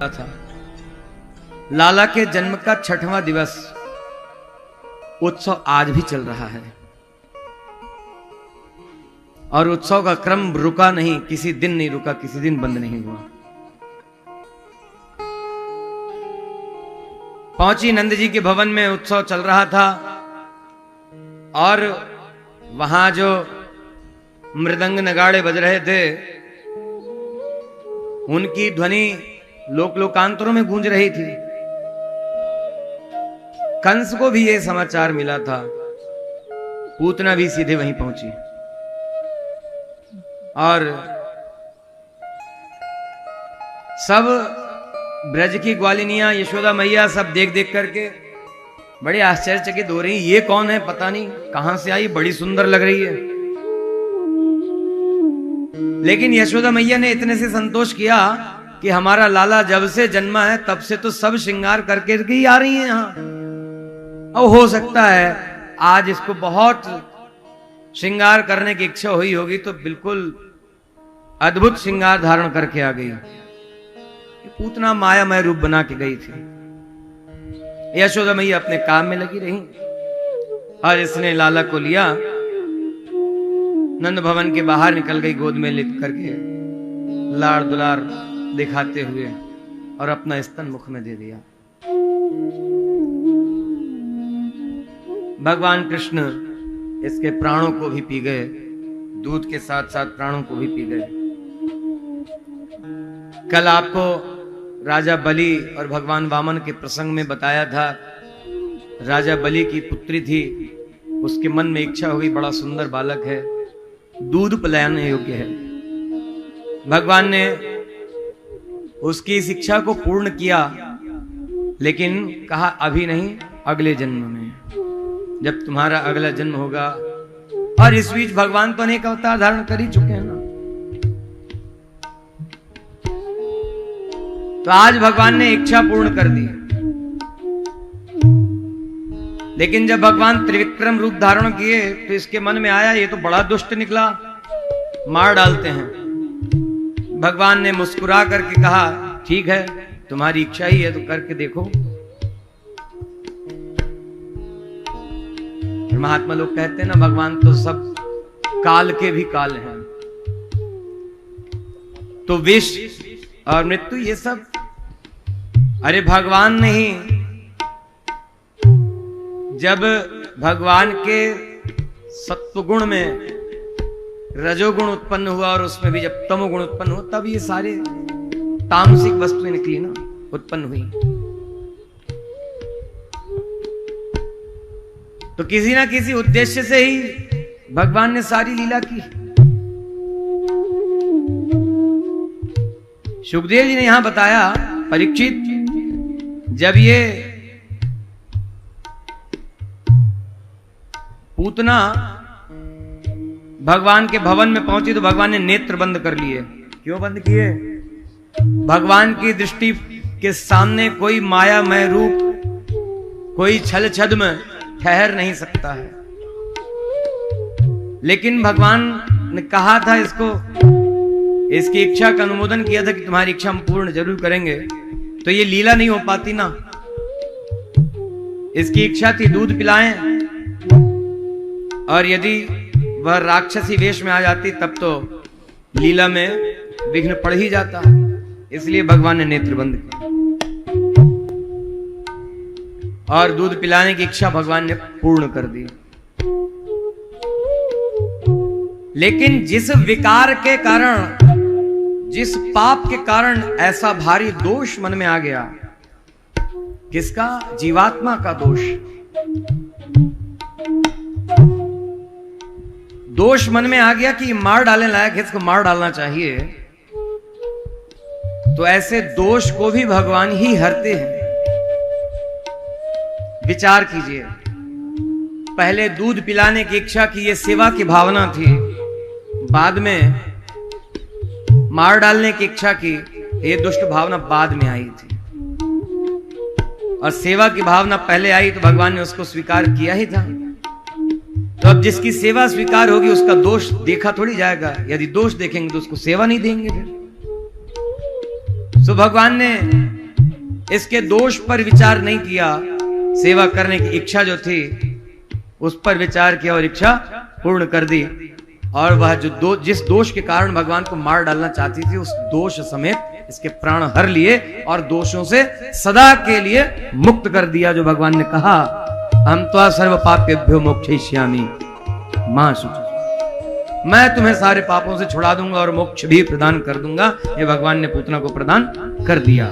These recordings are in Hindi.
था। लाला के जन्म का 6वां दिवस उत्सव आज भी चल रहा है और उत्सव का क्रम रुका नहीं, किसी दिन नहीं रुका, किसी दिन बंद नहीं हुआ। पहुंची नंद जी के भवन में, उत्सव चल रहा था और वहां जो मृदंग नगाड़े बज रहे थे उनकी ध्वनि लोक लोकांतरों में गूंज रही थी। कंस को भी यह समाचार मिला था, पूतना भी सीधे वहीं पहुंची और सब ब्रज की ग्वालिनियां, यशोदा मैया सब देख देख करके बड़े आश्चर्यचकित हो रही। ये कौन है, पता नहीं कहां से आई, बड़ी सुंदर लग रही है। लेकिन यशोदा मैया ने इतने से संतोष किया कि हमारा लाला जब से जन्मा है तब से तो सब श्रृंगार करके ही आ रही हैं यहां। अब हो सकता है आज इसको बहुत श्रृंगार करने की इच्छा हुई होगी तो बिल्कुल अद्भुत श्रृंगार धारण करके आ गई। पूतना मायामय रूप बना के गई थी। यशोदा मैया अपने काम में लगी रही और इसने लाला को लिया, नंद भवन के बाहर निकल गई, गोद में लेट करके लाड़ दुलार दिखाते हुए और अपना स्तन मुख में दे दिया। भगवान कृष्ण इसके प्राणों को भी पी गए, दूध के साथ साथ प्राणों को भी पी गए। कल आपको राजा बलि और भगवान वामन के प्रसंग में बताया था, राजा बलि की पुत्री थी, उसके मन में इच्छा हो गई, बड़ा सुंदर बालक है, दूध पिलाने योग्य है। भगवान ने उसकी इस इच्छा को पूर्ण किया, लेकिन कहा अभी नहीं, अगले जन्म में, जब तुम्हारा अगला जन्म होगा। और इस बीच भगवान तो अनेक अवतार धारण कर ही चुके हैं ना। तो आज भगवान ने इच्छा पूर्ण कर दी। लेकिन जब भगवान त्रिविक्रम रूप धारण किए तो इसके मन में आया ये तो बड़ा दुष्ट निकला, मार डालते हैं। भगवान ने मुस्कुरा करके कहा ठीक है, तुम्हारी इच्छा ही है तो करके देखो। महात्मा लोग कहते हैं ना, भगवान तो सब काल के भी काल हैं। तो विष और मृत्यु ये सब, अरे भगवान नहीं, जब भगवान के सत्वगुण में रजोगुण उत्पन्न हुआ और उसमें भी जब तमोगुण उत्पन्न हुआ, तब ये सारे तामसिक वस्तुएं निकली ना, उत्पन्न हुई। तो किसी ना किसी उद्देश्य से ही भगवान ने सारी लीला की। सुखदेव जी ने यहां बताया, परीक्षित जब ये पूतना भगवान के भवन में पहुंची तो भगवान ने नेत्र बंद कर लिए। क्यों बंद किए? भगवान की दृष्टि के सामने कोई मायामय रूप, कोई छल छद्म ठहर नहीं सकता है। लेकिन भगवान ने कहा था इसको, इसकी इच्छा का अनुमोदन किया था कि तुम्हारी इच्छा हम पूर्ण जरूर करेंगे, तो ये लीला नहीं हो पाती ना। इसकी इच्छा थी दूध पिलाएं, और यदि वह राक्षसी वेश में आ जाती तब तो लीला में विघ्न पड़ ही जाता। इसलिए भगवान ने नेत्र बंद किया और दूध पिलाने की इच्छा भगवान ने पूर्ण कर दी। लेकिन जिस विकार के कारण, जिस पाप के कारण ऐसा भारी दोष मन में आ गया, किसका? जीवात्मा का दोष। दोष मन में आ गया कि मार डालने लायक है, इसको मार डालना चाहिए। तो ऐसे दोष को भी भगवान ही हरते हैं। विचार कीजिए, पहले दूध पिलाने की इच्छा की, ये सेवा की भावना थी, बाद में मार डालने की इच्छा की, ये दुष्ट भावना बाद में आई थी। और सेवा की भावना पहले आई तो भगवान ने उसको स्वीकार किया ही था। तो अब जिसकी सेवा स्वीकार होगी उसका दोष देखा थोड़ी जाएगा। यदि दोष देखेंगे तो उसको सेवा नहीं देंगे फिर। तो भगवान ने इसके दोष पर विचार नहीं किया, सेवा करने की इच्छा जो थी उस पर विचार किया और इच्छा पूर्ण कर दी। और वह जो जिस दोष के कारण भगवान को मार डालना चाहती थी उस दोष समेत इसके प्राण हर लिए और दोषों से सदा के लिए मुक्त कर दिया। जो भगवान ने कहा हम तो सर्व पापेभ्यो मोक्षयिष्यामि मां शुचि, मैं तुम्हें सारे पापों से छुड़ा दूंगा और मोक्ष भी प्रदान कर दूंगा। ये भगवान ने पूतना को प्रदान कर दिया।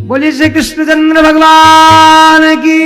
बोलिए श्री कृष्णचंद्र भगवान की।